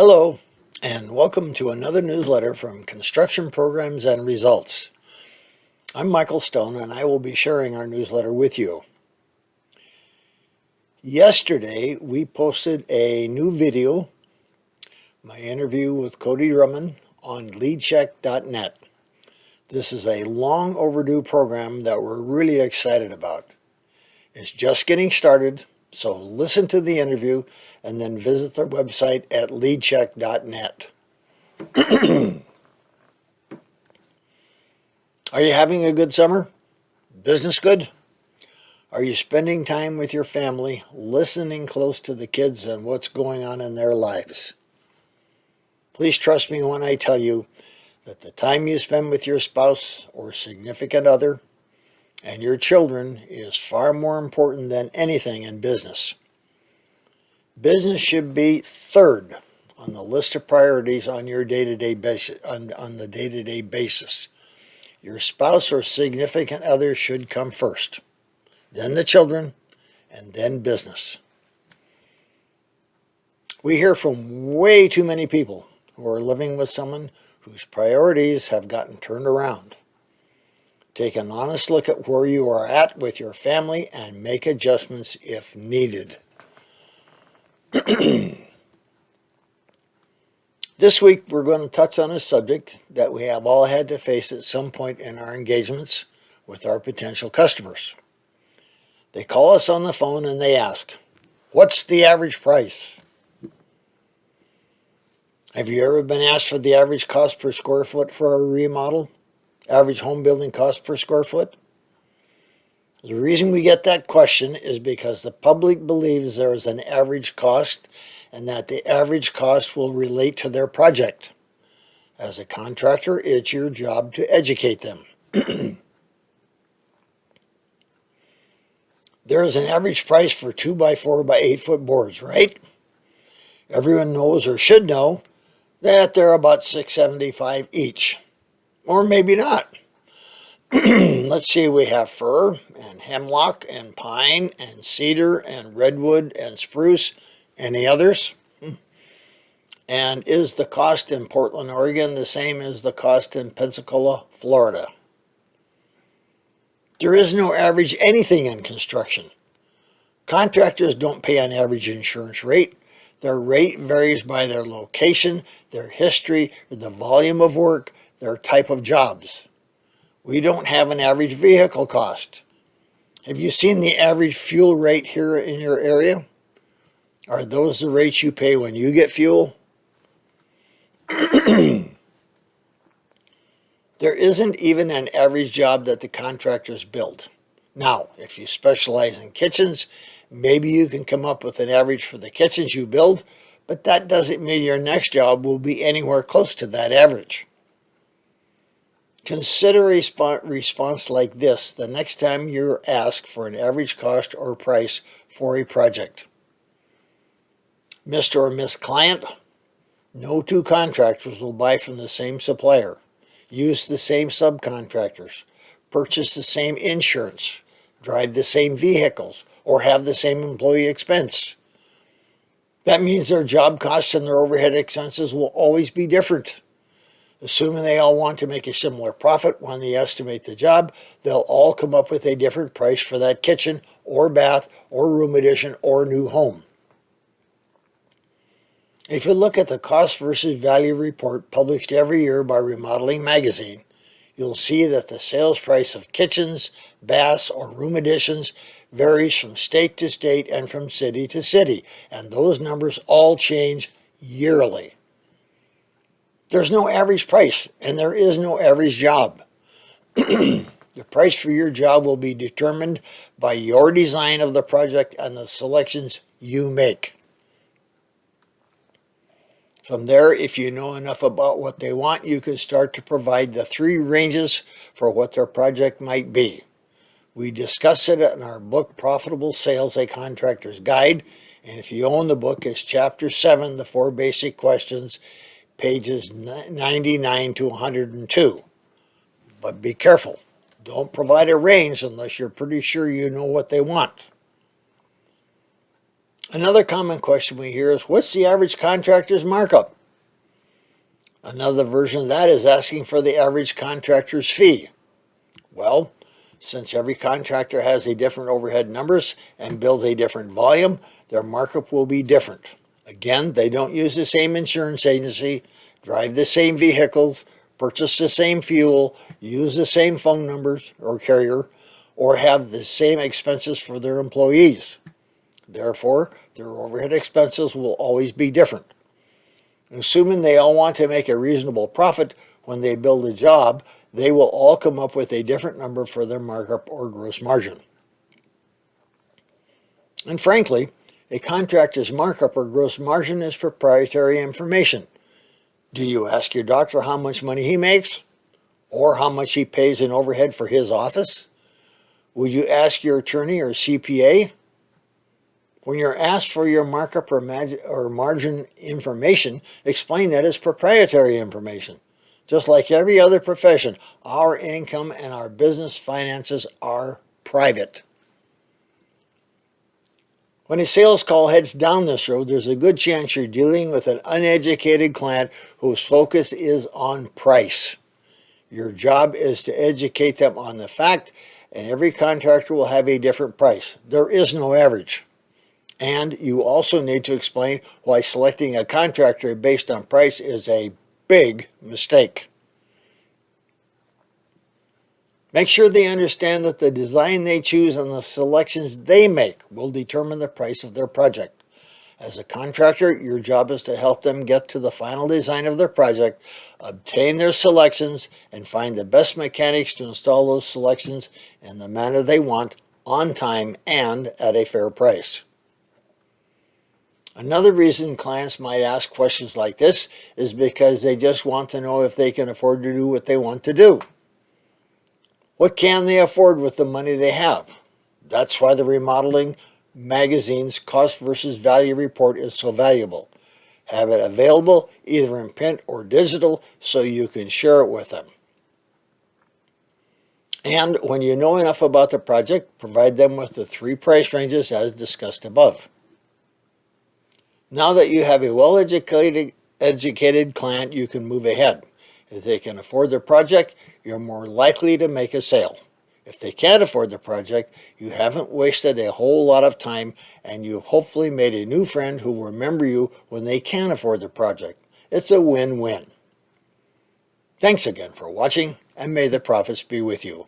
Hello, and welcome to another newsletter from Construction Programs and Results. I'm Michael Stone, and I will be sharing our newsletter with you. Yesterday, we posted a new video, my interview with Cody Drummond on leadcheck.net. This is a long overdue program that we're really excited about. It's just getting started, so listen to the interview and then visit their website at leadcheck.net. Are you having a good summer? Business good? Are you spending time with your family, listening close to the kids and what's going on in their lives? Please trust me when I tell you that the time you spend with your spouse or significant other and your children is far more important than anything in business. Business should be third on the list of priorities on your day-to-day basis. On the day-to-day basis. Your spouse or significant other should come first, then the children, and then business. We hear from way too many people who are living with someone whose priorities have gotten turned around. Take an honest look at where you are at with your family and make adjustments if needed. This week we're going to touch on a subject that we have all had to face at some point in our engagements with our potential customers. They call us on the phone and they ask, "What's the average price?" Have you ever been asked for the average cost per square foot for a remodel? Average home building cost per square foot? The reason we get that question is because the public believes there is an average cost and that the average cost will relate to their project. As a contractor, it's your job to educate them. There is an average price for 2 by 4 by 8 foot boards, right? Everyone knows or should know that they're about $6.75 each. Or maybe not. Let's see, we have fir and hemlock and pine and cedar and redwood and spruce. Any others? And is the cost in Portland, Oregon the same as the cost in Pensacola, Florida? There is no average anything in construction. Contractors don't pay an average insurance rate. Their rate varies by their location, their history, the volume of work, their type of jobs. We don't have an average vehicle cost. Have you seen the average fuel rate here in your area? Are those the rates you pay when you get fuel? There isn't even an average job that the contractors build. Now, if you specialize in kitchens, maybe you can come up with an average for the kitchens you build, but that doesn't mean your next job will be anywhere close to that average. Consider a response like this the next time you're asked for an average cost or price for a project. Mr. or Miss Client, no two contractors will buy from the same supplier, use the same subcontractors, purchase the same insurance, drive the same vehicles, or have the same employee expense. That means their job costs and their overhead expenses will always be different. Assuming they all want to make a similar profit when they estimate the job, they'll all come up with a different price for that kitchen or bath or room addition or new home. If you look at the cost versus value report published every year by Remodeling Magazine, you'll see that the sales price of kitchens, baths, or room additions varies from state to state and from city to city, and those numbers all change yearly. There's no average price, and there is no average job. The price for your job will be determined by your design of the project and the selections you make. From there, if you know enough about what they want, you can start to provide the 3 ranges for what their project might be. We discuss it in our book, Profitable Sales, A Contractor's Guide, and if you own the book, it's Chapter 7, The 4 Basic Questions, pages 99 to 102. But be careful. Don't provide a range unless you're pretty sure you know what they want. Another common question we hear is, what's the average contractor's markup? Another version of that is asking for the average contractor's fee. Well, since every contractor has a different overhead numbers and builds a different volume, their markup will be different. Again, they don't use the same insurance agency, drive the same vehicles, purchase the same fuel, use the same phone numbers or carrier, or have the same expenses for their employees. Therefore, their overhead expenses will always be different. Assuming they all want to make a reasonable profit when they build a job, they will all come up with a different number for their markup or gross margin. And frankly, a contractor's markup or gross margin is proprietary information. Do you ask your doctor how much money he makes? Or how much he pays in overhead for his office? Would you ask your attorney or CPA? When you're asked for your markup or margin information, explain that it's proprietary information. Just like every other profession, our income and our business finances are private. When a sales call heads down this road, there's a good chance you're dealing with an uneducated client whose focus is on price. Your job is to educate them on the fact, and every contractor will have a different price. There is no average. And you also need to explain why selecting a contractor based on price is a big mistake. Make sure they understand that the design they choose and the selections they make will determine the price of their project. As a contractor, your job is to help them get to the final design of their project, obtain their selections, and find the best mechanics to install those selections in the manner they want, on time, and at a fair price. Another reason clients might ask questions like this is because they just want to know if they can afford to do what they want to do. What can they afford with the money they have? That's why the Remodeling Magazine's Cost versus Value report is so valuable. Have it available either in print or digital so you can share it with them. And when you know enough about the project, provide them with the 3 price ranges as discussed above. Now that you have a well-educated client, you can move ahead. If they can afford their project, you're more likely to make a sale. If they can't afford the project, you haven't wasted a whole lot of time, and you've hopefully made a new friend who will remember you when they can afford the project. It's a win-win. Thanks again for watching, and may the profits be with you.